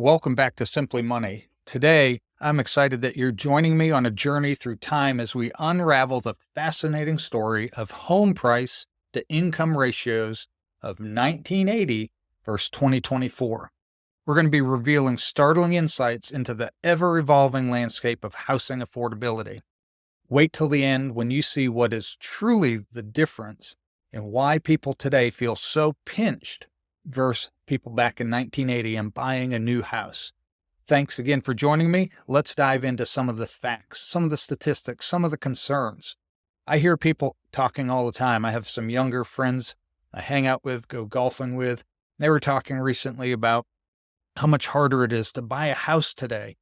Welcome back to Simply Money. Today, I'm excited that you're joining me on a journey through time as we unravel the fascinating story of home price to income ratios of 1980 versus 2024. We're going to be revealing startling insights into the ever-evolving landscape of housing affordability. Wait till the end when you see what is truly the difference and why people today feel so pinched versus people back in 1980 and buying a new house. Thanks again for joining me. Let's dive into some of the facts, some of the statistics, some of the concerns. I hear people talking all the time. I have some younger friends I hang out with, go golfing with. They were talking recently about how much harder it is to buy a house today.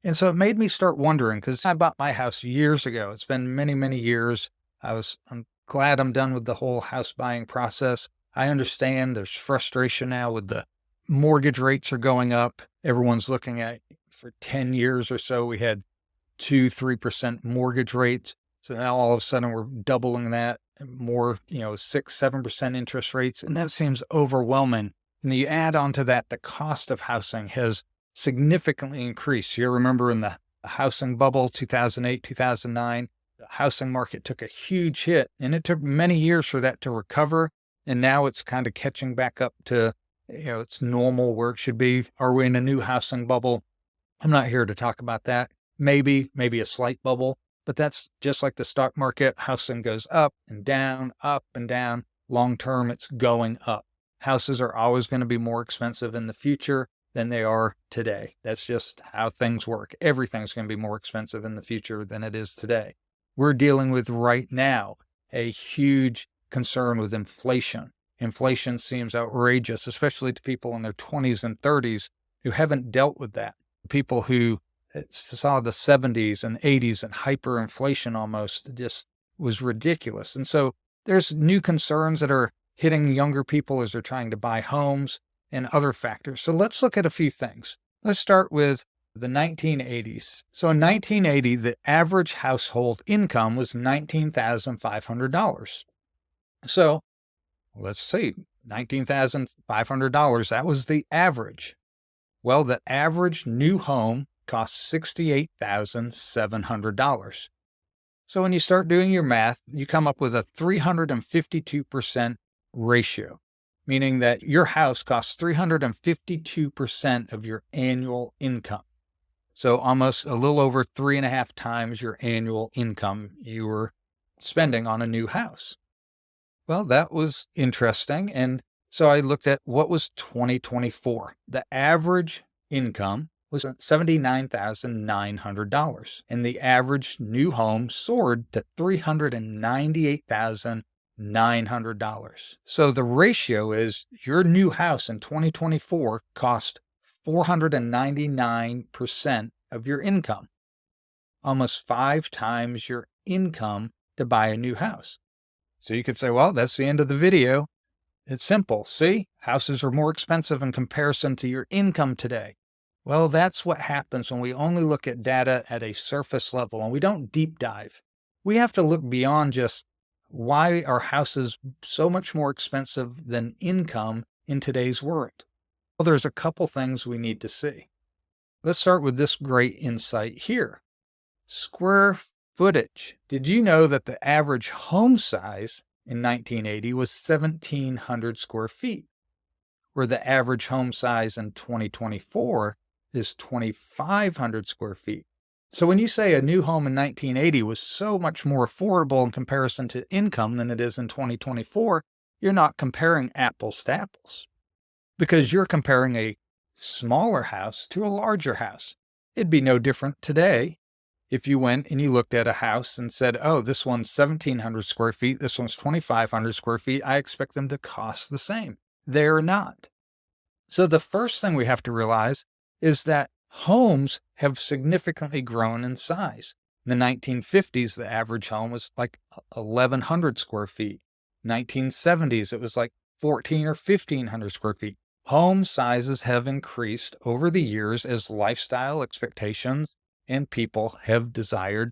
And so it made me start wondering, because I bought my house years ago. It's been many, many years. I'm glad I'm done with the whole house buying process. I understand there's frustration now with the mortgage rates are going up. Everyone's looking at, for 10 years or so, we had 2-3% mortgage rates. So now all of a sudden we're doubling that, more, 6-7% interest rates. And that seems overwhelming. And you add on to that, the cost of housing has significantly increased. You remember in the housing bubble, 2008, 2009, the housing market took a huge hit, and it took many years for that to recover. And now it's kind of catching back up to, it's normal where it should be. Are we in a new housing bubble? I'm not here to talk about that. Maybe a slight bubble, but that's just like the stock market. Housing goes up and down, up and down. Long term, it's going up. Houses are always going to be more expensive in the future than they are today. That's just how things work. Everything's going to be more expensive in the future than it is today. We're dealing with right now a huge concern with inflation. Inflation seems outrageous, especially to people in their 20s and 30s who haven't dealt with that. People who saw the 70s and 80s and hyperinflation almost just was ridiculous. And so there's new concerns that are hitting younger people as they're trying to buy homes and other factors. So let's look at a few things. Let's start with the 1980s. So in 1980, the average household income was $19,500. So let's see, $19,500, that was the average. Well, the average new home cost $68,700. So when you start doing your math, you come up with a 352% ratio, meaning that your house costs 352% of your annual income. So almost a little over 3.5 times your annual income you were spending on a new house. Well, that was interesting. And so I looked at what was 2024. The average income was $79,900. And the average new home soared to $398,900. So the ratio is your new house in 2024 cost 499% of your income, almost 5 times your income to buy a new house. So you could say, well, that's the end of the video. It's simple. See, houses are more expensive in comparison to your income today. Well, that's what happens when we only look at data at a surface level and we don't deep dive. We have to look beyond just why are houses so much more expensive than income in today's world. Well, there's a couple things we need to see. Let's start with this great insight here. Square footage. Did you know that the average home size in 1980 was 1,700 square feet, where the average home size in 2024 is 2,500 square feet? So when you say a new home in 1980 was so much more affordable in comparison to income than it is in 2024, you're not comparing apples to apples, because you're comparing a smaller house to a larger house. It'd be no different today if you went and you looked at a house and said, oh, this one's 1,700 square feet, this one's 2,500 square feet, I expect them to cost the same. They're not. So the first thing we have to realize is that homes have significantly grown in size. In the 1950s, the average home was like 1,100 square feet. 1970s, it was like 1,400 or 1,500 square feet. Home sizes have increased over the years as lifestyle expectations and people have desired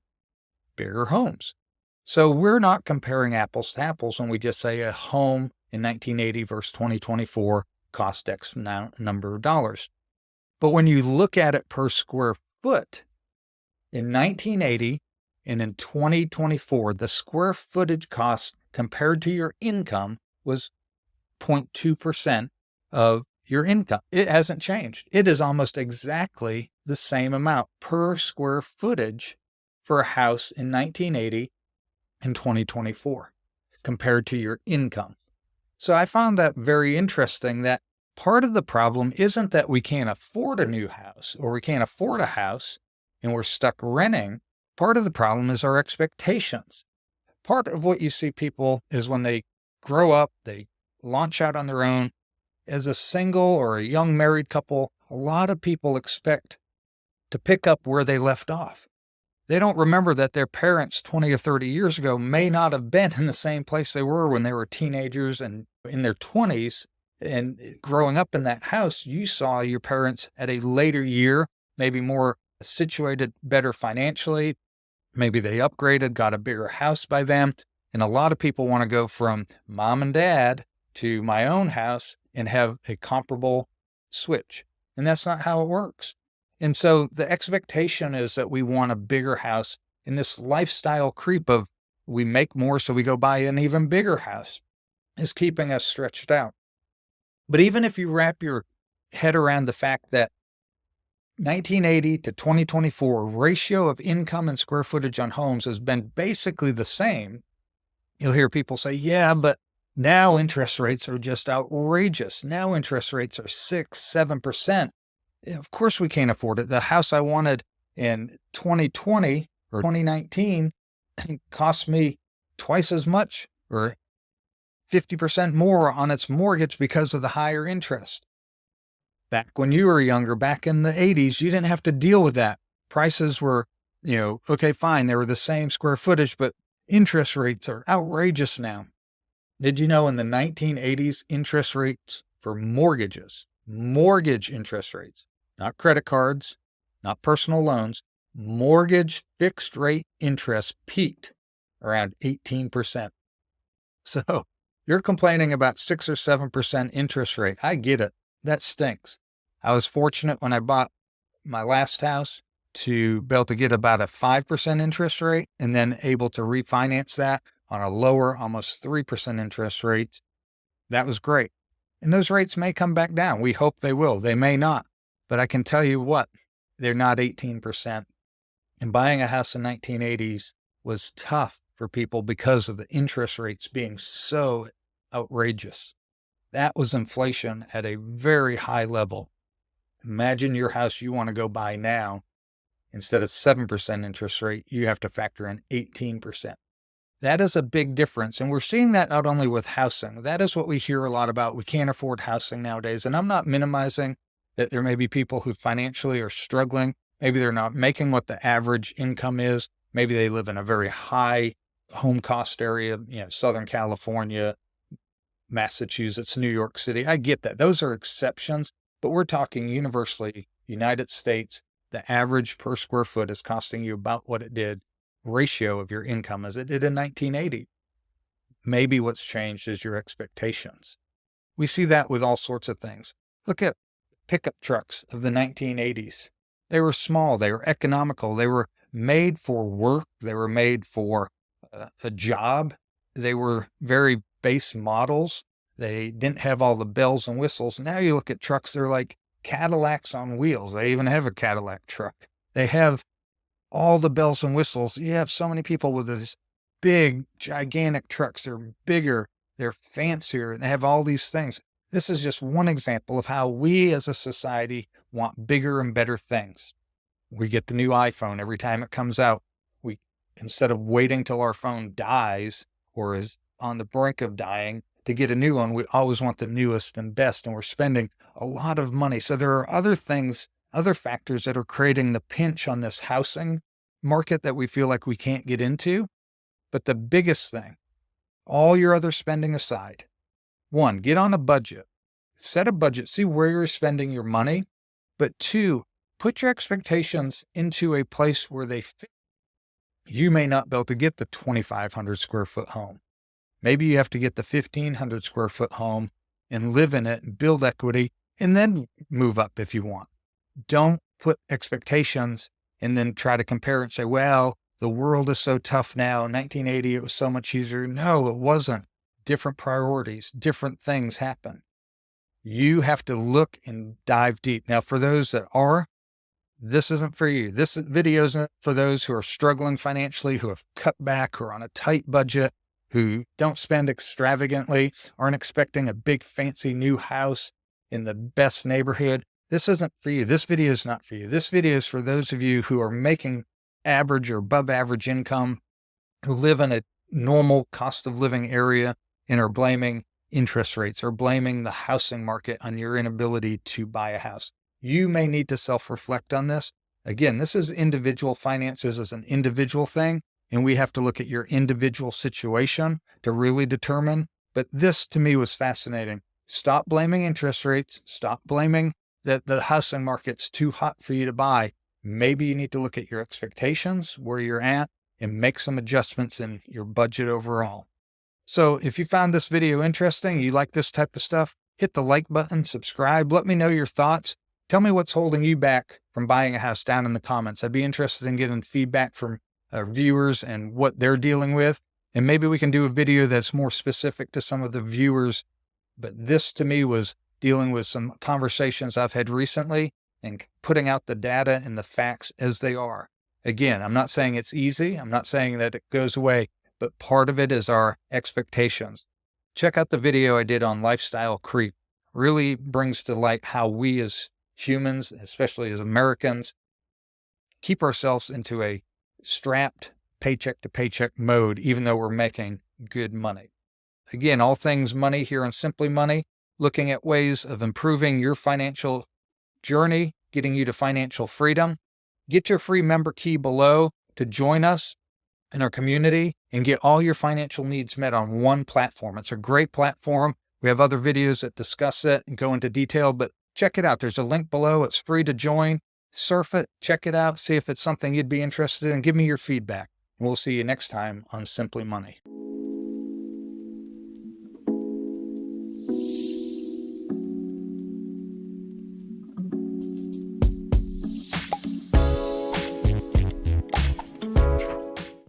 bigger homes. So we're not comparing apples to apples when we just say a home in 1980 versus 2024 cost X number of dollars. But when you look at it per square foot, in 1980 and in 2024, the square footage cost compared to your income was 0.2% of your income. It hasn't changed. It is almost exactly the same amount per square footage for a house in 1980 and 2024 compared to your income. So I found that very interesting, that part of the problem isn't that we can't afford a new house or we can't afford a house and we're stuck renting. Part of the problem is our expectations. Part of what you see people is when they grow up, they launch out on their own. As a single or a young married couple, a lot of people expect to pick up where they left off. They don't remember that their parents 20 or 30 years ago may not have been in the same place they were when they were teenagers and in their 20s. And growing up in that house, you saw your parents at a later year, maybe more situated, better financially. Maybe they upgraded, got a bigger house by then. And a lot of people want to go from mom and dad to my own house and have a comparable switch. And that's not how it works. And so the expectation is that we want a bigger house, and this lifestyle creep of we make more, so we go buy an even bigger house is keeping us stretched out. But even if you wrap your head around the fact that 1980 to 2024 ratio of income and square footage on homes has been basically the same, you'll hear people say, yeah, but now interest rates are just outrageous. Now interest rates are 6, 7%. Of course we can't afford it. The house I wanted in 2020 or 2019 cost me twice as much or 50% more on its mortgage because of the higher interest. Back when you were younger, back in the 80s, you didn't have to deal with that. Prices were, okay, fine. They were the same square footage, but interest rates are outrageous now. Did you know in the 1980s, interest rates for mortgages, mortgage interest rates, not credit cards, not personal loans, mortgage fixed rate interest peaked around 18%. So you're complaining about 6 or 7% interest rate. I get it. That stinks. I was fortunate when I bought my last house to be able to get about a 5% interest rate and then able to refinance that on a lower, almost 3% interest rate. That was great. And those rates may come back down. We hope they will. They may not. But I can tell you what, they're not 18%. And buying a house in 1980s was tough for people because of the interest rates being so outrageous. That was inflation at a very high level. Imagine your house you want to go buy now. Instead of 7% interest rate, you have to factor in 18%. That is a big difference. And we're seeing that not only with housing. That is what we hear a lot about. We can't afford housing nowadays. And I'm not minimizing that there may be people who financially are struggling. Maybe they're not making what the average income is. Maybe they live in a very high home cost area, Southern California, Massachusetts, New York City. I get that. Those are exceptions, but we're talking universally, United States, the average per square foot is costing you about what it did, ratio of your income as it did in 1980. Maybe what's changed is your expectations. We see that with all sorts of things. Look at pickup trucks of the 1980s. They were small. They were economical. They were made for work. They were made for a job. They were very base models. They didn't have all the bells and whistles. Now you look at trucks, they're like Cadillacs on wheels. They even have a Cadillac truck. They have all the bells and whistles. You have so many people with these big, gigantic trucks. They're bigger, they're fancier, and they have all these things. This is just one example of how we as a society want bigger and better things. We get the new iPhone every time it comes out. Instead of waiting till our phone dies or is on the brink of dying to get a new one, we always want the newest and best, and we're spending a lot of money. So there are other things, other factors that are creating the pinch on this housing market that we feel like we can't get into. But the biggest thing, all your other spending aside, 1, get on a budget. Set a budget, see where you're spending your money. But 2, put your expectations into a place where they fit. You may not be able to get the 2,500 square foot home. Maybe you have to get the 1,500 square foot home and live in it and build equity and then move up if you want. Don't put expectations and then try to compare and say, well, the world is so tough now. 1980, it was so much easier. No, it wasn't. Different priorities, different things happen. You have to look and dive deep. Now, for those that are, this isn't for you. This video isn't for those who are struggling financially, who have cut back, who are on a tight budget, who don't spend extravagantly, aren't expecting a big fancy new house in the best neighborhood. This isn't for you. This video is not for you. This video is for those of you who are making average or above average income, who live in a normal cost of living area and are blaming interest rates or blaming the housing market on your inability to buy a house. You may need to self-reflect on this. Again, this is individual finances as an individual thing, and we have to look at your individual situation to really determine. But this to me was fascinating. Stop blaming interest rates. Stop blaming that the housing market's too hot for you to buy. Maybe you need to look at your expectations, where you're at, and make some adjustments in your budget overall. So if you found this video interesting, you like this type of stuff, hit the like button, subscribe, let me know your thoughts. Tell me what's holding you back from buying a house down in the comments. I'd be interested in getting feedback from viewers and what they're dealing with. And maybe we can do a video that's more specific to some of the viewers. But this to me was dealing with some conversations I've had recently and putting out the data and the facts as they are. Again, I'm not saying it's easy. I'm not saying that it goes away, but part of it is our expectations. Check out the video I did on lifestyle creep. Really brings to light how we as humans, especially as Americans, keep ourselves into a strapped paycheck to paycheck mode, even though we're making good money. Again, all things money here on Simply Money, looking at ways of improving your financial journey, getting you to financial freedom. Get your free member key below to join us in our community and get all your financial needs met on one platform. It's a great platform. We have other videos that discuss it and go into detail, but check it out. There's a link below. It's free to join. Surf it, check it out, see if it's something you'd be interested in. Give me your feedback. And we'll see you next time on Simply Money.